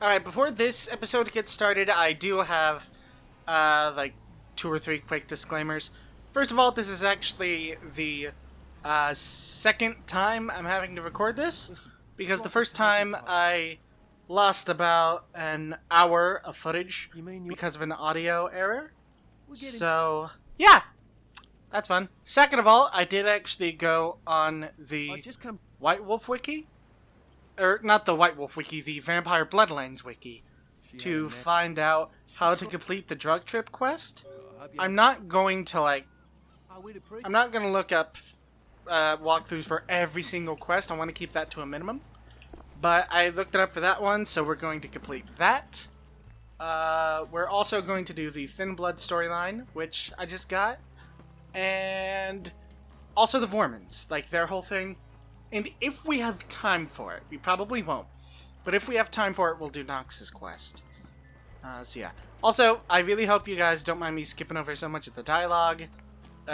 Alright, before this episode gets started, I do have, like, 2 or 3 quick disclaimers. First of all, this is actually the, second time I'm having to record this, because the first time I lost about an hour of footage because of an audio error. So, yeah, that's fun. Second of all, I did actually go on the White Wolf Wiki. Or, not the White Wolf Wiki, the Vampire Bloodlines Wiki, to find out how to complete the drug trip quest. I'm not going to, I'm not going to look up walkthroughs for every single quest. I want to keep that to a minimum. But I looked it up for that one, so we're going to complete that. We're also going to do the Thin Blood storyline, which I just got. And also the Vormans, like their whole thing. And if we have time for it, we probably won't, but if we have time for it, we'll do Nox's quest. So yeah. Also, I really hope you guys don't mind me skipping over so much of the dialogue,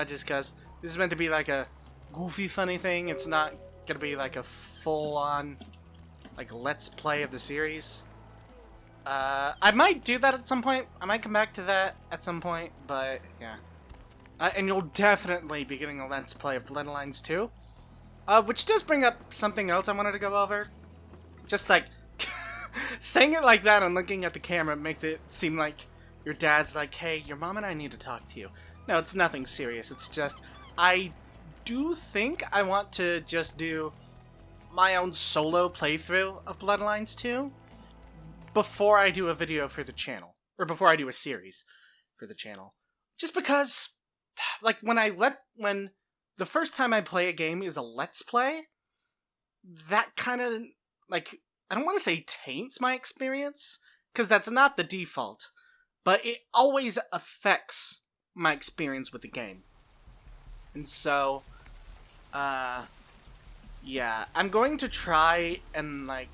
just because this is meant to be like a goofy, funny thing. It's not going to be like a full-on, like, let's play of the series. I might do that at some point. I might come back to that at some point, but yeah. And you'll definitely be getting a let's play of Bloodlines too. Which does bring up something else I wanted to go over. Just like, saying it like that and looking at the camera makes it seem like your dad's like, hey, your mom and I need to talk to you. No, it's nothing serious. It's just, I do think I want to just do my own solo playthrough of Bloodlines 2 before I do a video for the channel. Or before I do a series for the channel. Just because, like, when the first time I play a game is a let's play, that kind of, like, I don't want to say taints my experience, because that's not the default, but it always affects my experience with the game. And so, yeah, I'm going to try and, like,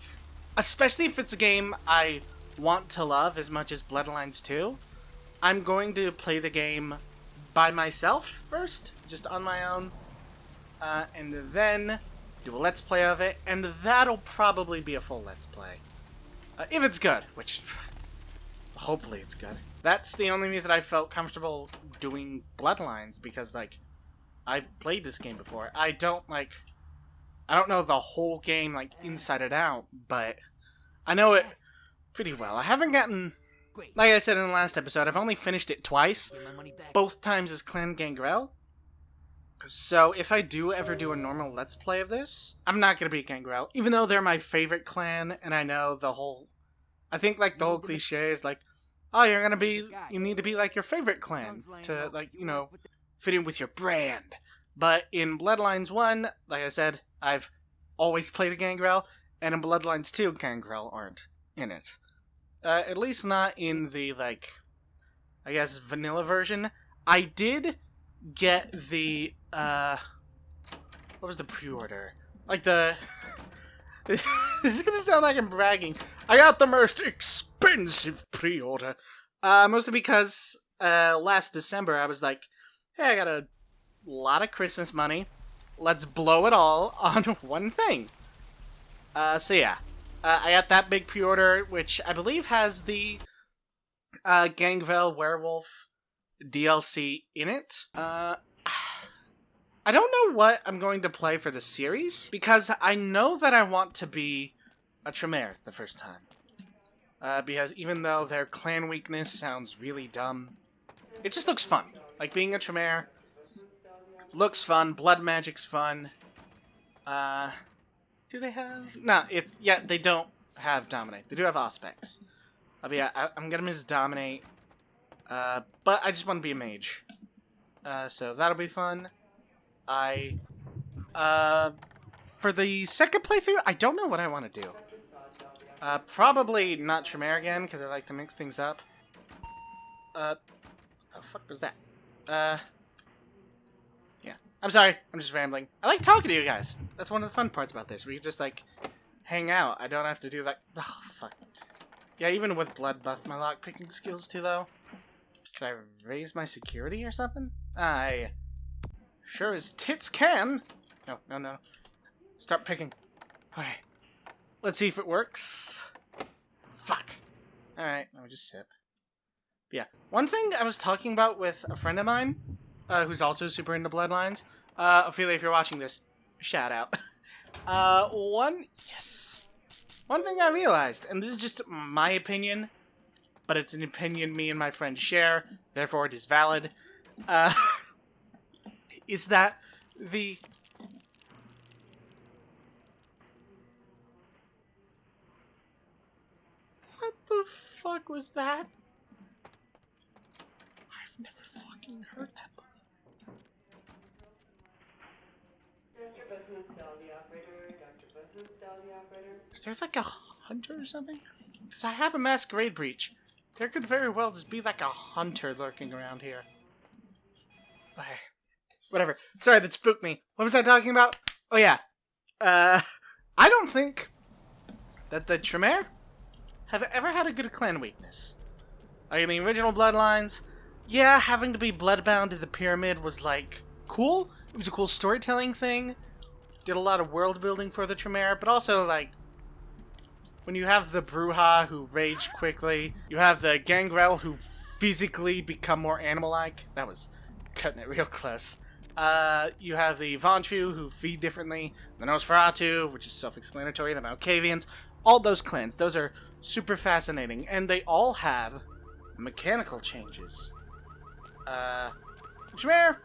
especially if it's a game I want to love as much as Bloodlines 2, I'm going to play the game by myself first, just on my own, and then do a let's play of it, and that'll probably be a full let's play. If it's good, which hopefully it's good. That's the only reason I felt comfortable doing Bloodlines, because, like, I've played this game before. I don't know the whole game, like, inside and out, but I know it pretty well. I haven't gotten, like I said in the last episode, I've only finished it twice, both times as Clan Gangrel. So if I do ever do a normal let's play of this, I'm not going to be Gangrel, even though they're my favorite clan, and I know the whole, I think, like, the whole cliche is like, oh, you need to be like your favorite clan to, like, you know, fit in with your brand. But in Bloodlines 1, like I said, I've always played a Gangrel, and in Bloodlines 2, Gangrel aren't in it. At least not in the, like, I guess, vanilla version. I did get the, what was the pre-order? Like the, this is gonna sound like I'm bragging. I got the most expensive pre-order. Mostly because, last December I was like, hey, I got a lot of Christmas money. Let's blow it all on one thing. So yeah. I got that big pre-order, which I believe has the, Gangrel Werewolf DLC in it. I don't know what I'm going to play for the series, because I know that I want to be a Tremere the first time. Because even though their clan weakness sounds really dumb, it just looks fun. Like, being a Tremere looks fun, blood magic's fun. Do they have? No, yeah, they don't have Dominate. They do have Auspex. Yeah, I'm gonna miss Dominate. But I just want to be a mage. So that'll be fun. For the second playthrough, I don't know what I want to do. Probably not Tremere again, because I like to mix things up. The fuck was that? Yeah. I'm sorry, I'm just rambling. I like talking to you guys. That's one of the fun parts about this, where you just, like, hang out. I don't have to do that. Oh, fuck. Yeah, even with blood buff, my lockpicking skills too, though. Could I raise my security or something? I sure as tits can. No. Start picking. Okay. Let's see if it works. Fuck. Alright, let me just sip. Yeah. One thing I was talking about with a friend of mine, who's also super into Bloodlines, Ophelia, if you're watching this, shout out. One thing I realized, and this is just my opinion, but it's an opinion me and my friend share, therefore it is valid, is that the... What the fuck was that? I've never fucking heard that before. Is there like a hunter or something? Because I have a Masquerade breach. There could very well just be like a hunter lurking around here. Okay. Whatever. Sorry, that spooked me. What was I talking about? Oh yeah. I don't think that the Tremere have ever had a good clan weakness. Like in the original Bloodlines, yeah, having to be bloodbound to the pyramid was like cool. It was a cool storytelling thing. Did a lot of world building for the Tremere, but also like when you have the Bruja who rage quickly, you have the Gangrel who physically become more animal-like. That was cutting it real close. You have the Vantru who feed differently, the Nosferatu, which is self-explanatory, the Malkavians, all those clans. Those are super fascinating, and they all have mechanical changes. Tremere,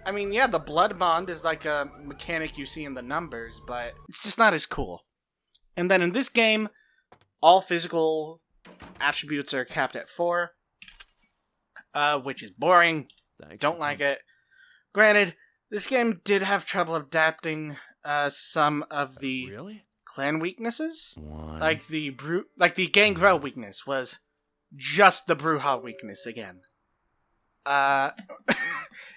I mean, yeah, the blood bond is like a mechanic you see in the numbers, but it's just not as cool. And then in this game, all physical attributes are capped at 4, which is boring. I don't like it. Granted, this game did have trouble adapting some of the clan weaknesses. Like the Gangrel weakness was just the Bruja weakness again.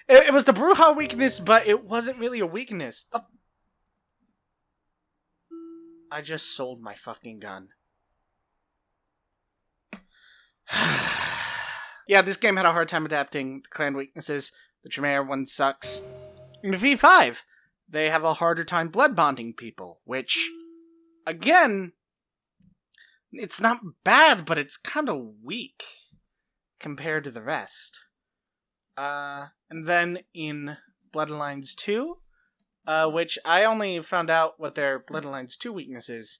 It was the Bruja weakness, but it wasn't really a weakness. Oh. I just sold my fucking gun. Yeah, this game had a hard time adapting the clan weaknesses. The Tremere one sucks. In V5, they have a harder time blood bonding people, which, again, it's not bad, but it's kind of weak compared to the rest. And then in Bloodlines 2, which I only found out what their Bloodlines 2 weakness is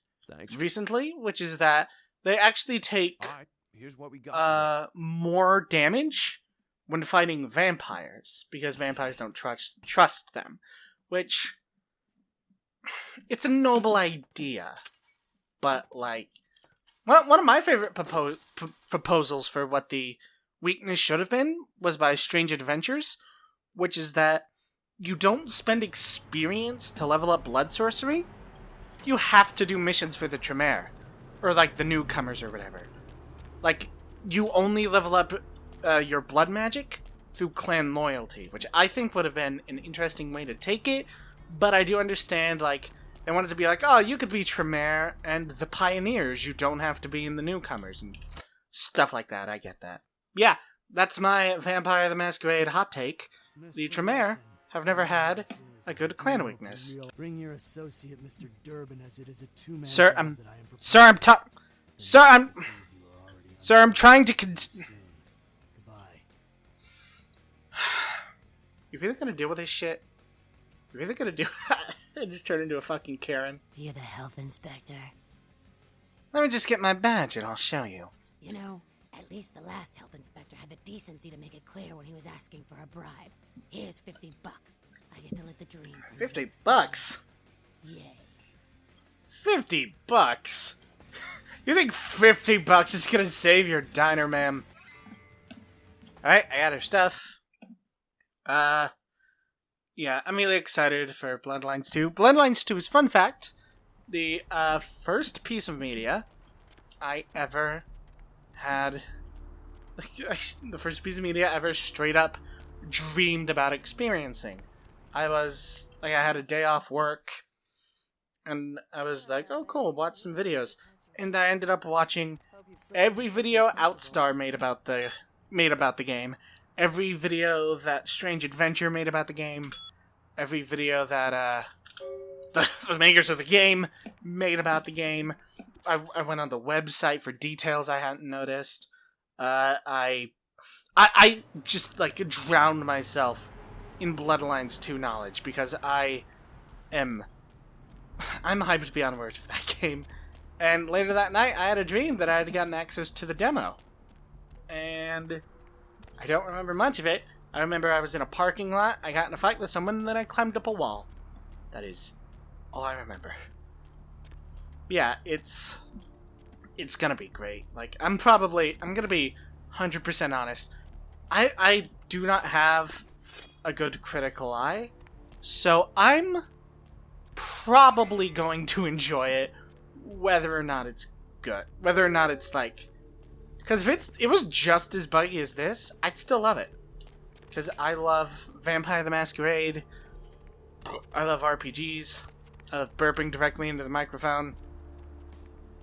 recently, which is that they actually take here's what we got more damage when fighting vampires, because vampires don't trust them, which, it's a noble idea, but, like, one of my favorite proposals for what the weakness should have been was by Strange Adventures, which is that you don't spend experience to level up blood sorcery. You have to do missions for the Tremere, or like the newcomers or whatever. Like, you only level up your blood magic through clan loyalty, which I think would have been an interesting way to take it, but I do understand, like, they wanted to be like, oh, you could be Tremere and the pioneers, you don't have to be in the newcomers, and stuff like that. I get that. Yeah, that's my Vampire the Masquerade hot take. The Tremere have never had a good clan weakness. Bring your associate, Mr. Durbin, as it is a two-man Sir, job I'm trying to Goodbye. You really gonna deal with this shit? You really gonna do I just turned into a fucking Karen. You're the health inspector. Let me just get my badge and I'll show you. You know, at least the last health inspector had the decency to make it clear when he was asking for a bribe. Here's $50. I get to live the dream. $50? Yay. $50? You think $50 is gonna save your diner, ma'am? Alright, I got her stuff. Yeah, I'm really excited for Bloodlines 2. Bloodlines 2 is, fun fact, the first piece of media I ever had, the first piece of media I ever straight up dreamed about experiencing. I had a day off work, and I was like, oh cool, watch some videos. And I ended up watching every video Outstar made about the game, every video that Strange Adventure made about the game, every video that the makers of the game made about the game, I went on the website for details I hadn't noticed. I just like drowned myself in Bloodlines 2 knowledge because I'm hyped to be on words for that game. And later that night, I had a dream that I had gotten access to the demo. And I don't remember much of it. I remember I was in a parking lot, I got in a fight with someone, and then I climbed up a wall. That is all I remember. Yeah, it's gonna be great. Like, I'm gonna be 100% honest. I do not have a good critical eye, so I'm probably going to enjoy it, whether or not it's good. Whether or not it's like... Because if it was just as buggy as this, I'd still love it. Because I love Vampire the Masquerade, I love RPGs, I love burping directly into the microphone,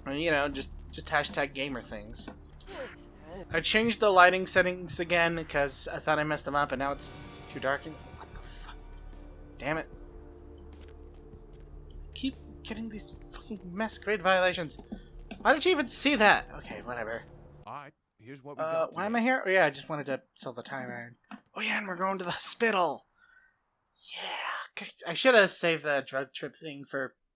and, you know, just hashtag gamer things. I changed the lighting settings again because I thought I messed them up, and now it's too dark. And what the fuck? Damn it! Keep getting these fucking Masquerade violations. Why did you even see that? Okay, whatever. Alright, here's what we got. Why am I here? Oh yeah, I just wanted to sell the time iron. Oh yeah, and we're going to the hospital. Yeah, I should have saved the drug trip thing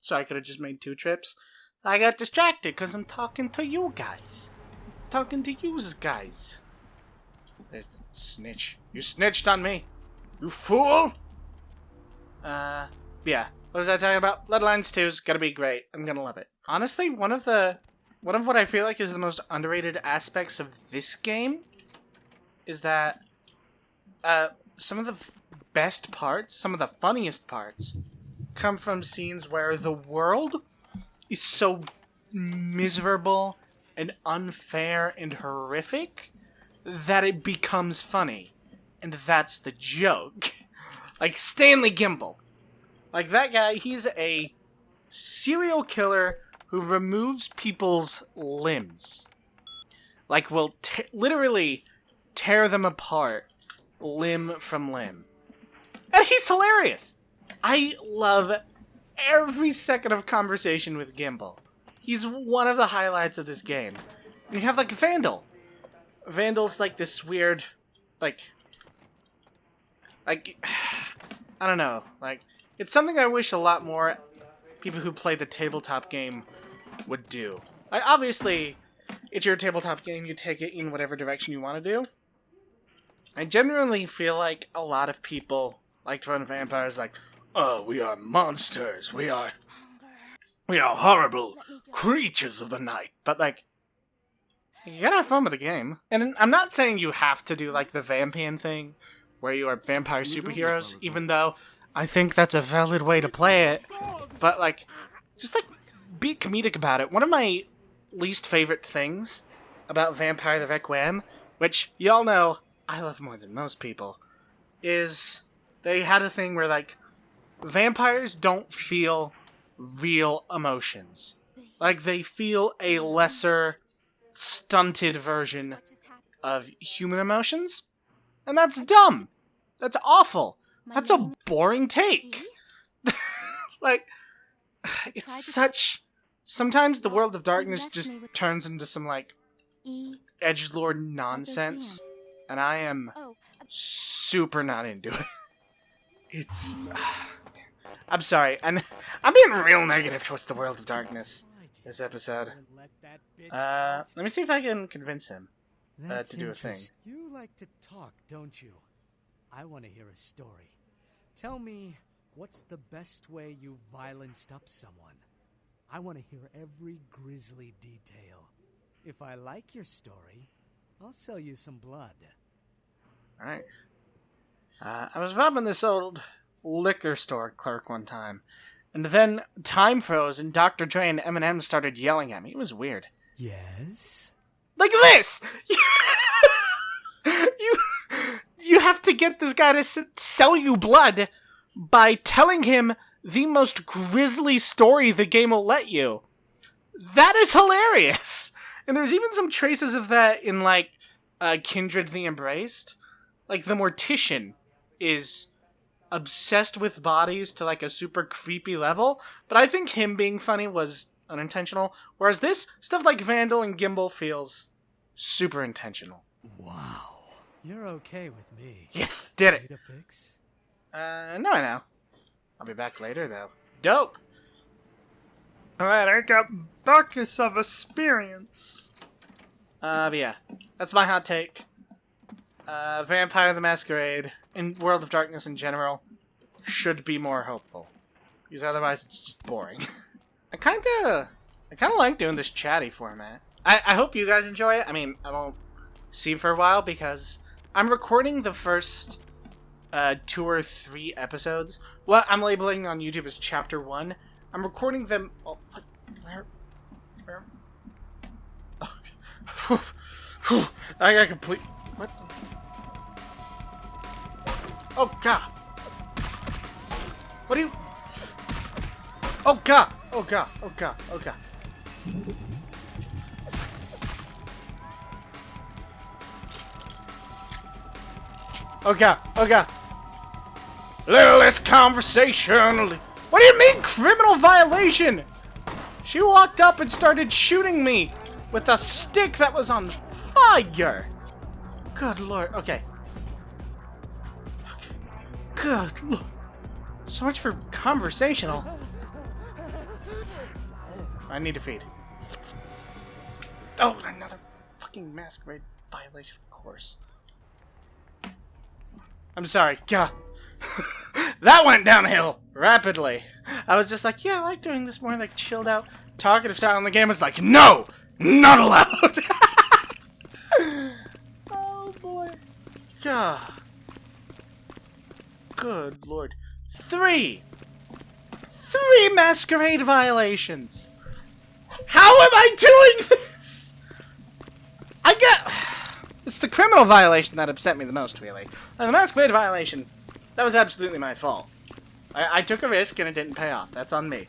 so I could have just made 2 trips. I got distracted because I'm talking to you guys. Talking to yous guys. There's the snitch. You snitched on me. You fool! Yeah. What was I talking about? Bloodlines 2 is gonna be great. I'm gonna love it. Honestly, one of what I feel like is the most underrated aspects of this game is that some of the best parts, some of the funniest parts, come from scenes where the world is so miserable and unfair and horrific that it becomes funny. And that's the joke. Like Stanley Gimble. Like that guy, he's a serial killer who removes people's limbs. Like will literally tear them apart limb from limb. And he's hilarious. I love every second of conversation with Gimble. He's one of the highlights of this game. And you have like Vandal. Vandal's like this weird, like I don't know, like it's something I wish a lot more people who play the tabletop game would do. Like obviously, it's your tabletop game, you take it in whatever direction you want to do. I genuinely feel like a lot of people like to run vampires like, oh, we are monsters, we are horrible creatures of the night. But like, you gotta have fun with the game. And I'm not saying you have to do like the Vampian thing, where you are vampire superheroes, even though I think that's a valid way to play it. But like, just like, be comedic about it. One of my least favorite things about Vampire the Requiem, which y'all know I love more than most people, is they had a thing where like, vampires don't feel real emotions. Like, they feel a lesser, stunted version of human emotions. And that's dumb. That's awful. That's a boring take. Like, it's such... Sometimes the World of Darkness just turns into some, like, edgelord nonsense. And I am super not into it. It's... I'm sorry. I'm being real negative towards the World of Darkness this episode. Let me see if I can convince him to do a thing. You like to talk, don't you? I want to hear a story. Tell me, what's the best way you violenced up someone? I want to hear every grisly detail. If I like your story, I'll sell you some blood. Alright. I was robbing this old liquor store clerk one time, and then time froze and Dr. Dre and Eminem started yelling at me. It was weird. Yes? Like this! You have to get this guy to sell you blood by telling him the most grisly story the game will let you. That is hilarious! And there's even some traces of that in, like, Kindred the Embraced. Like, the Mortician is obsessed with bodies to, like, a super creepy level, but I think him being funny was unintentional. Whereas this, stuff like Vandal and Gimbal feels super intentional. Wow. You're okay with me. Yes, did it. Need a fix? No, I know. I'll be back later, though. Dope. Alright, I got buckets of experience. But yeah, that's my hot take. Vampire the Masquerade, and World of Darkness in general, should be more hopeful. Because otherwise it's just boring. I kinda like doing this chatty format. I hope you guys enjoy it. I mean, I won't see for a while because I'm recording the first 2 or 3 episodes. What I'm labeling on YouTube as Chapter 1. I'm recording them... Oh, what? Where? Oh. I got complete... What? Oh, God. What do you... Oh, God. Oh, God. Oh, God. Oh, God. Oh, God. Oh, God. Little less conversation. What do you mean, criminal violation? She walked up and started shooting me with a stick that was on fire. Good Lord. Okay. Good Lord. So much for conversational. I need to feed. Oh, another fucking Masquerade violation, of course. I'm sorry. God. That went downhill rapidly. I was just like, yeah, I like doing this more like chilled out, talkative style, and the game was like, no, not allowed. Oh boy. God. Good Lord. 3 Masquerade violations. How am I doing this? It's the criminal violation that upset me the most, really. And the Masquerade violation, that was absolutely my fault. I took a risk and it didn't pay off. That's on me.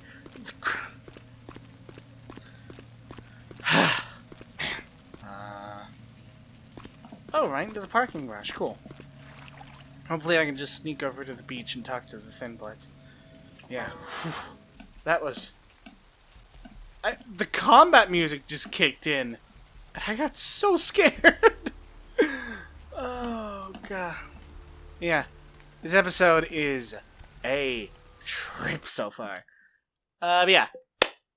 Oh, right, there's a parking garage. Cool. Hopefully I can just sneak over to the beach and talk to the Thin Bloods. Yeah. That was... the combat music just kicked in. And I got so scared. Oh, God. Yeah. This episode is a trip so far. But yeah.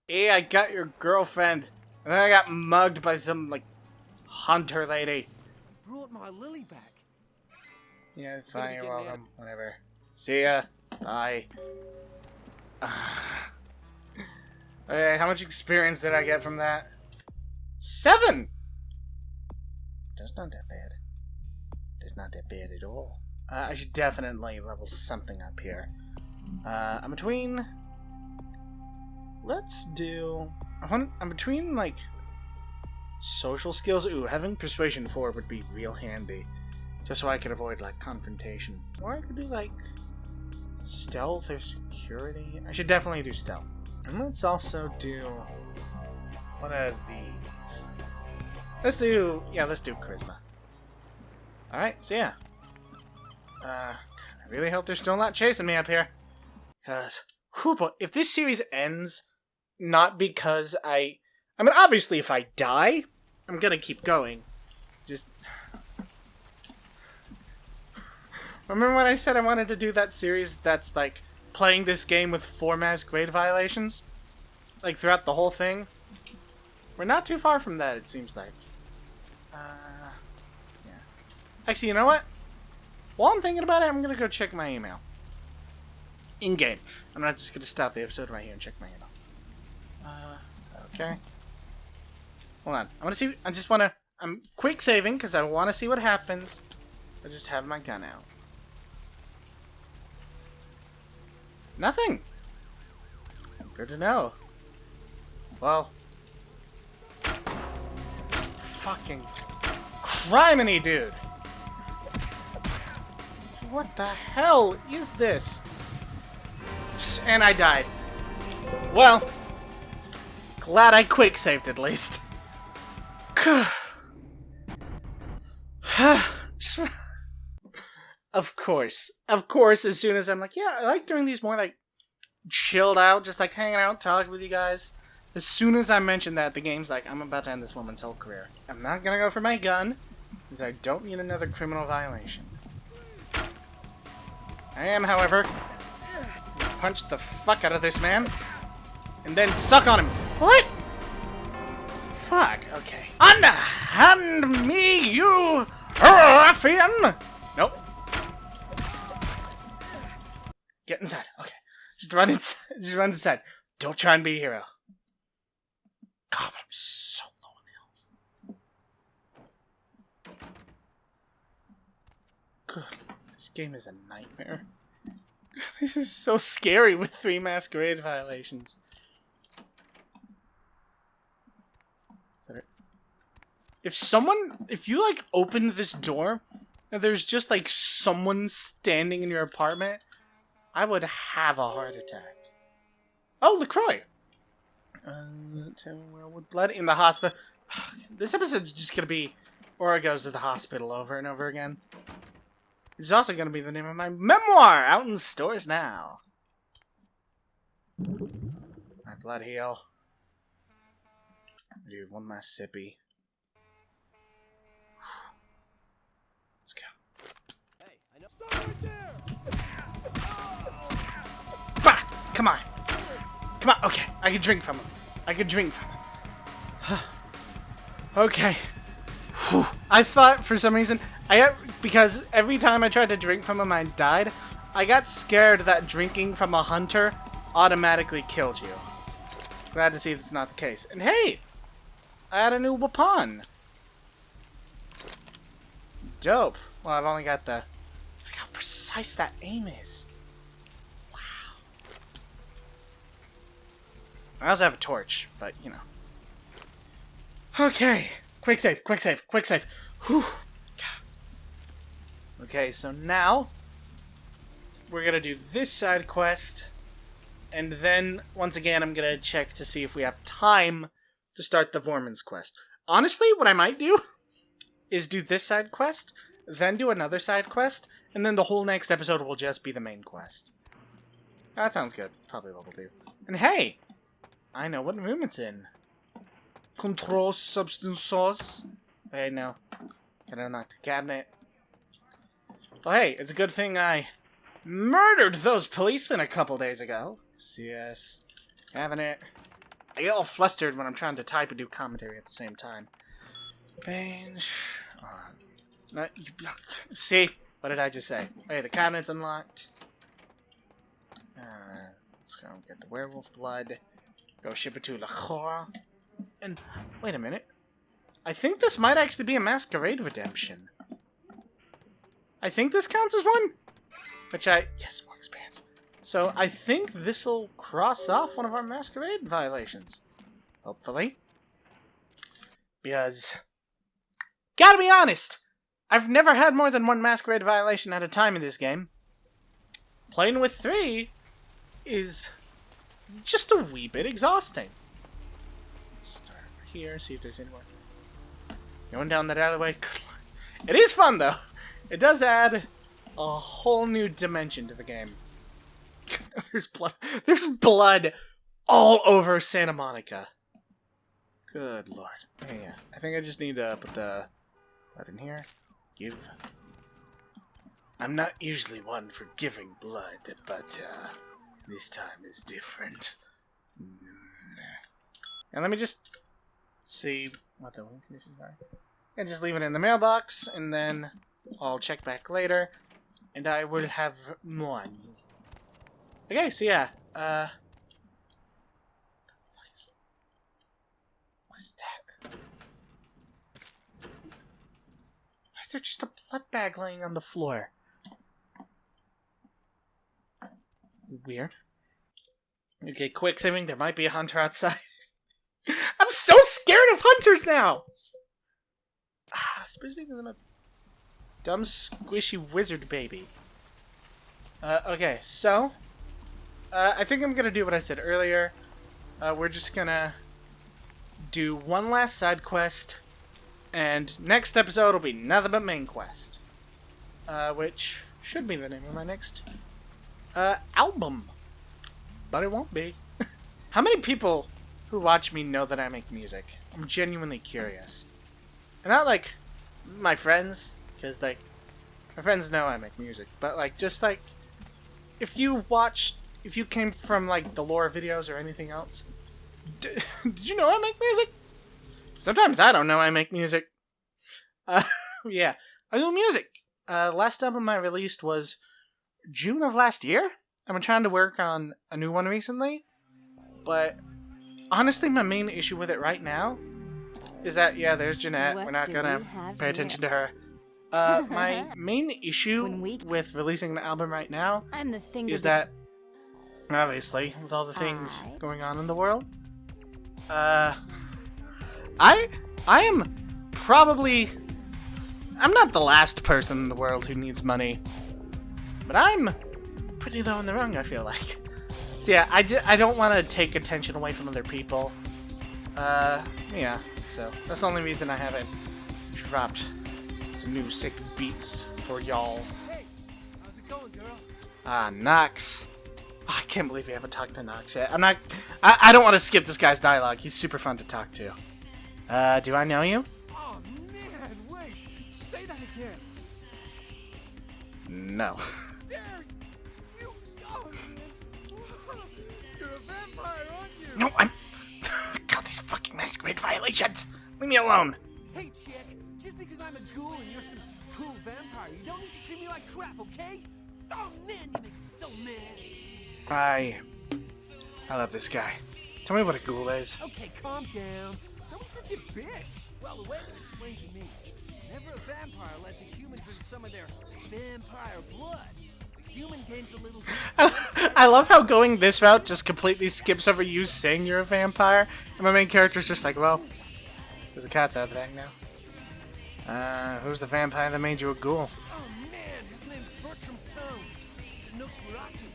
Yeah, I got your girlfriend. And then I got mugged by some, like, hunter lady. Brought my Lily back. Yeah, fine, you're welcome. Whatever. See ya. Bye. Okay, how much experience did I get from that? 7! That's not that bad. That's not that bad at all. I should definitely level something up here. I'm between... Let's do... I'm between, like... social skills. Ooh, having Persuasion 4 would be real handy. Just so I could avoid, like, confrontation. Or I could do, like... stealth or security. I should definitely do stealth. And let's also do... what are these? Let's do charisma. Alright, so yeah. I really hope they're still not chasing me up here. Because, if this series ends, not because I mean, obviously if I die, I'm gonna keep going. Just... Remember when I said I wanted to do that series that's, like, playing this game with 4 Masquerade violations? Like, throughout the whole thing? We're not too far from that, it seems like. Yeah. Actually, you know what? While I'm thinking about it, I'm gonna go check my email. In-game. I'm not just gonna stop the episode right here and check my email. Okay. Hold on. I'm quick saving, because I want to see what happens. I just have my gun out. Nothing. Good to know. Well. Fucking criminy, dude. What the hell is this? And I died. Well. Glad I quick saved at least. Just... Of course, as soon as I'm like, yeah, I like doing these more, like, chilled out, just, like, hanging out, talking with you guys. As soon as I mention that, the game's like, I'm about to end this woman's whole career. I'm not gonna go for my gun, because I don't need another criminal violation. I am, however, gonna punch the fuck out of this man, and then suck on him. What? Fuck, okay. Unhand me, you ruffian! Nope. Get inside, okay. Just run inside. Just run inside. Don't try and be a hero. God, I'm so low on health. Good. This game is a nightmare. This is so scary with 3 Masquerade violations. If you like open this door and there's just like someone standing in your apartment, I would have a heart attack. Oh, LaCroix! With blood in the hospital. This episode's just gonna be Aura goes to the hospital over and over again. Which is also gonna be the name of my memoir, out in stores now. My blood heal. Do one last sippy. Let's go. Hey, I know. Stop right there! Bah! Come on! Come on, okay. I can drink from him. I can drink from him. Okay. Whew. I thought for some reason, because every time I tried to drink from him, I died. I got scared that drinking from a hunter automatically killed you. Glad to see that's not the case. And hey! I had a new weapon. Dope. Well, I've only got the... Look how precise that aim is. Wow. I also have a torch, but, you know. Okay. Quick save, quick save, quick save. Whew. Okay, so now we're gonna do this side quest, and then, once again, I'm gonna check to see if we have time to start the Vorman's quest. Honestly, what I might do is do this side quest, then do another side quest, and then the whole next episode will just be the main quest. That sounds good. That's probably what we'll do. And hey! I know what room it's in. Control substances. Hey, no. Can I unlock the cabinet? Well, hey, it's a good thing I murdered those policemen a couple days ago. Yes. Cabinet. I get all flustered when I'm trying to type and do commentary at the same time. Bench. See? What did I just say? Hey, the cabinet's unlocked. Let's go get the werewolf blood. Go ship it to LaCroix. And, wait a minute. I think this might actually be a Masquerade redemption. I think this counts as one. Yes, more experience. So, I think this'll cross off one of our Masquerade violations. Hopefully. Because, gotta be honest, I've never had more than one Masquerade violation at a time in this game. Playing with 3 is just a wee bit exhausting. Let's start over here, see if there's anywhere. Going down that alleyway. It is fun, though. It does add a whole new dimension to the game. There's blood. There's blood all over Santa Monica. Good lord. Yeah. I think I just need to put the blood in here. Give. I'm not usually one for giving blood, but this time is different. And let me just see what the win conditions are. And just leave it in the mailbox, and then I'll check back later, and I will have money. Okay, so yeah, what is that? Why is there just a blood bag laying on the floor? Weird. Okay, quick saving, there might be a hunter outside. I'm so scared of hunters now! Especially because I'm a dumb, squishy wizard baby. Okay, so I think I'm gonna do what I said earlier. We're just gonna do one last side quest, and next episode will be nothing but main quest. Which should be the name of my next album. But it won't be. How many people who watch me know that I make music. I'm genuinely curious. And not like my friends, because like my friends know I make music, but like just like if you came from like the lore videos or anything else, did you know I make music? Sometimes I don't know I make music. Yeah, I do music. Last album I released was June of last year. I've been trying to work on a new one recently, but honestly, my main issue with it right now is that, yeah, there's Jeanette. We're not gonna pay attention to her. My main issue with releasing an album right now is that, obviously, with all the things going on in the world, I am probably... I'm not the last person in the world who needs money, but I'm pretty low in the rung, I feel like. So yeah, I don't want to take attention away from other people. Yeah, so that's the only reason I haven't dropped some new sick beats for y'all. Hey, how's it going, girl? Nox. Oh, I can't believe we haven't talked to Nox yet. I don't want to skip this guy's dialogue. He's super fun to talk to. Do I know you? Oh man, wait. Say that again. No. There, you. Oh man. You're a vampire, aren't you? No, I'm... God, these fucking Masquerade violations! Leave me alone! Hey, chick. Just because I'm a ghoul and you're some cool vampire, you don't need to treat me like crap, okay? Oh man, you make me so mad. I love this guy. Tell me what a ghoul is. Okay, calm down. Don't be such a bitch. Well, the way it was explained to me, whenever a vampire lets a human drink some of their vampire blood, the human gains a little... I love how going this route just completely skips over you saying you're a vampire, and my main character's just like, well, there's a cat's out of the bag now. Who's the vampire that made you a ghoul? Oh man, his name's Bertram Stone. He's a Nosferatu.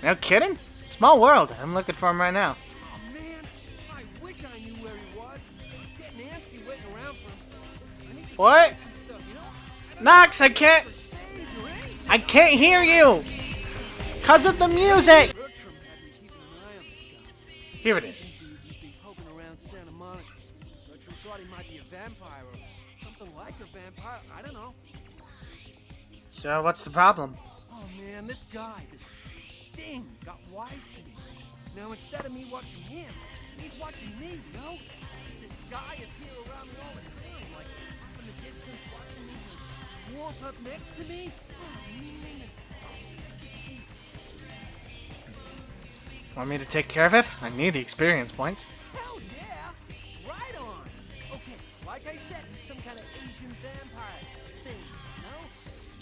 No kidding? Small world. I'm looking for him right now. Oh man, I wish I knew where he was. I'm getting antsy waiting around for him. I need to What? try some stuff, you know? Nox, I can't... For stays or anything. I can't hear you! Cause of the music! Bertram had me keeping an eye on this guy. Here it is. He's been poking around Santa Monica. Bertram thought he might be a vampire or something like a vampire. I don't know. So, what's the problem? Oh man, this guy, this thing, got wise to me. Now instead of me watching him, he's watching me, you know? I see this guy appear around me all the time, like off in the distance watching me, like, warm up next to me. Oh man, just Want me to take care of it? I need the experience points. hell yeah! Right on! Okay, like I said, he's some kind of Asian vampire thing, you know?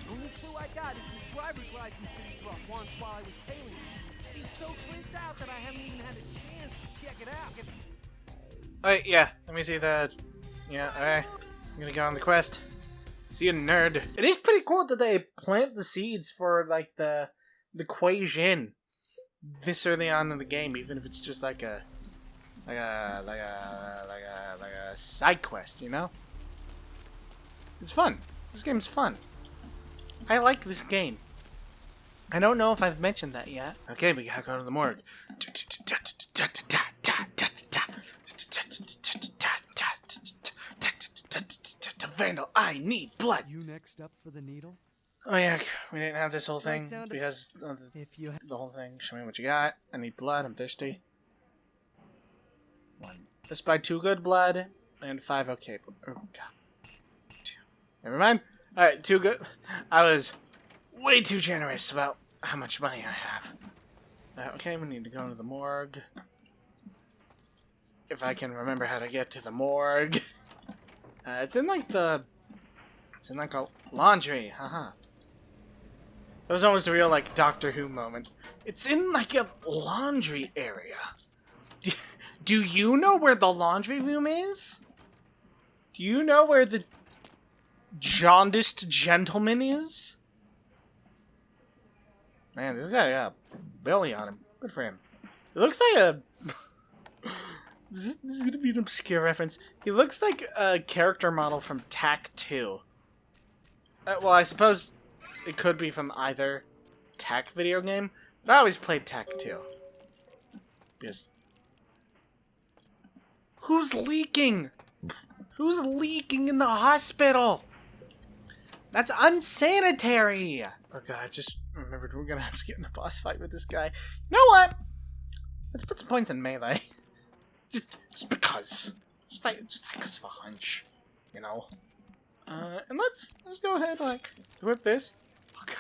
The only clue I got is this driver's license that he dropped once while I was tailing him. I've been so freaked out that I haven't even had a chance to check it out. Alright, yeah. Let me see that. Yeah, alright. I'm gonna go on the quest. See you, nerd. It is pretty cool that they plant the seeds for, like, the Kuei Jin this early on in the game, even if it's just like a side quest, you know? It's fun. This game's fun. I like this game. I don't know if I've mentioned that yet. Okay, we gotta go to the morgue. Vandal, I need blood. You next up for the needle? Oh yeah, we didn't have this whole thing Right down to- because of If you the whole thing. Show me what you got. I need blood. I'm thirsty. 1. Just buy 2 good blood and 5 okay. Oh god. 2. Never mind. All right, 2 good. I was way too generous about how much money I have. Okay, we need to go to the morgue. If I can remember how to get to the morgue. It's in like a laundry. Haha. That was almost a real, like, Doctor Who moment. It's in, like, a laundry area. Do you know where the laundry room is? Do you know where the jaundiced gentleman is? Man, this guy got a belly on him. Good for him. It looks like a... This is gonna be an obscure reference. He looks like a character model from Tak 2. Well, I suppose it could be from either Tak video game, but I always played Tak 2. Because Who's leaking? Who's leaking in the hospital? That's unsanitary! Oh god, I just remembered we're gonna have to get in a boss fight with this guy. You know what? Let's put some points in melee. just because. Just because of a hunch. You know? And let's go ahead, like, whip this. Oh god.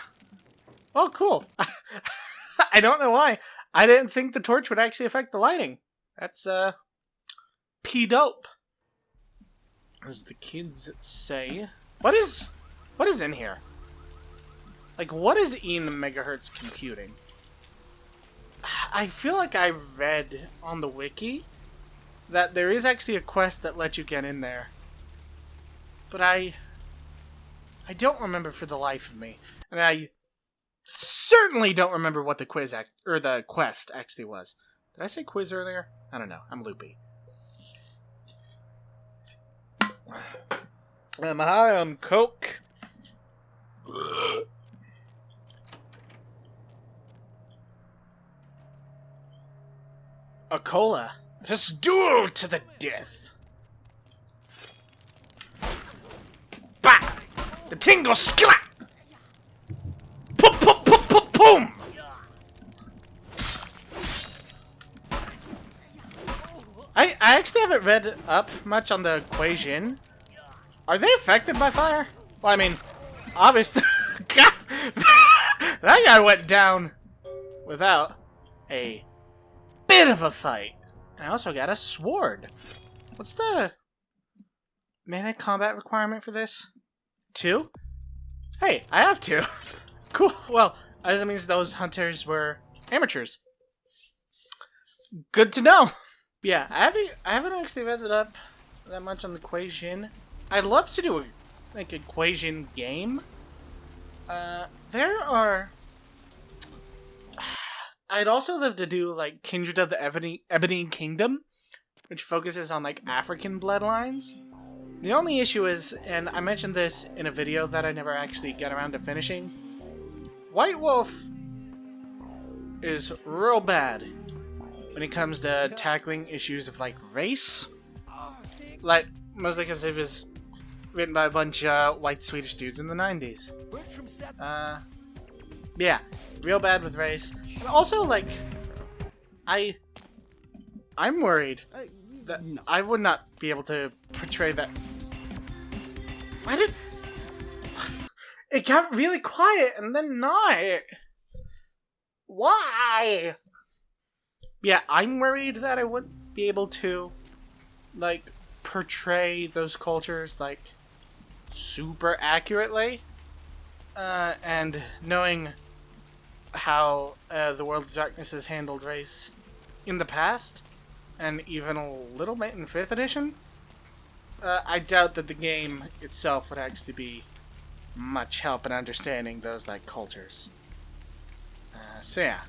Oh, cool. I don't know why. I didn't think the torch would actually affect the lighting. That's, P-dope. As the kids say. What is in here? Like, what is in megahertz computing? I feel like I read on the wiki that there is actually a quest that lets you get in there. But I don't remember for the life of me. And I certainly don't remember what the the quest actually was. Did I say quiz earlier? I don't know. I'm loopy. I'm high on coke. A cola. Just duel to the death. Bah! The tingle skillet! Pum pum pum pum pum! I actually haven't read up much on the equation. Are they affected by fire? Well, I mean, obviously. God, that guy went down without a bit of a fight. I also got a sword. What's the melee combat requirement for this? 2? Hey, I have 2. Cool. Well, that means those hunters were amateurs. Good to know. Yeah, I haven't actually read it up that much on the equation. I'd love to do a equation game. There are. I'd also love to do like Kindred of the Ebony Kingdom, which focuses on like African bloodlines. The only issue is, and I mentioned this in a video that I never actually got around to finishing, White Wolf is real bad when it comes to tackling issues of like race. Like, mostly because it was written by a bunch of white Swedish dudes in the 90s. Yeah, real bad with race. And also, like, I'm worried that I would not be able to portray that. Why did it got really quiet and then not? Why? Yeah, I'm worried that I wouldn't be able to, like, portray those cultures, like, super accurately. And knowing how the World of Darkness has handled race in the past, and even a little bit in 5th edition, I doubt that the game itself would actually be much help in understanding those, like, cultures. So yeah.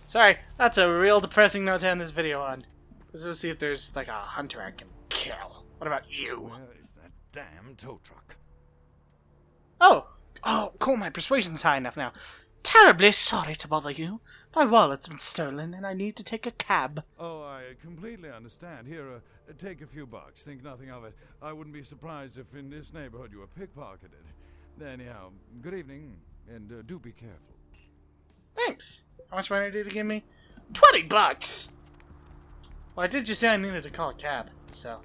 Sorry, that's a real depressing note to end this video on. Let's see if there's, like, a hunter I can kill. What about you? Where is that damn tow truck? Oh, cool, my persuasion's high enough now. Terribly sorry to bother you. My wallet's been stolen and I need to take a cab. Oh, I completely understand. Here, take a few bucks. Think nothing of it. I wouldn't be surprised if in this neighborhood you were pickpocketed. Anyhow, good evening, and do be careful. Thanks. How much money did you give me? 20 bucks! Well, I did just say I needed to call a cab, so...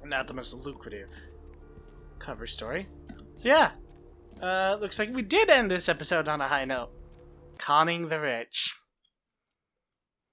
Not the most lucrative cover story. So yeah. Looks like we did end this episode on a high note. Conning the rich.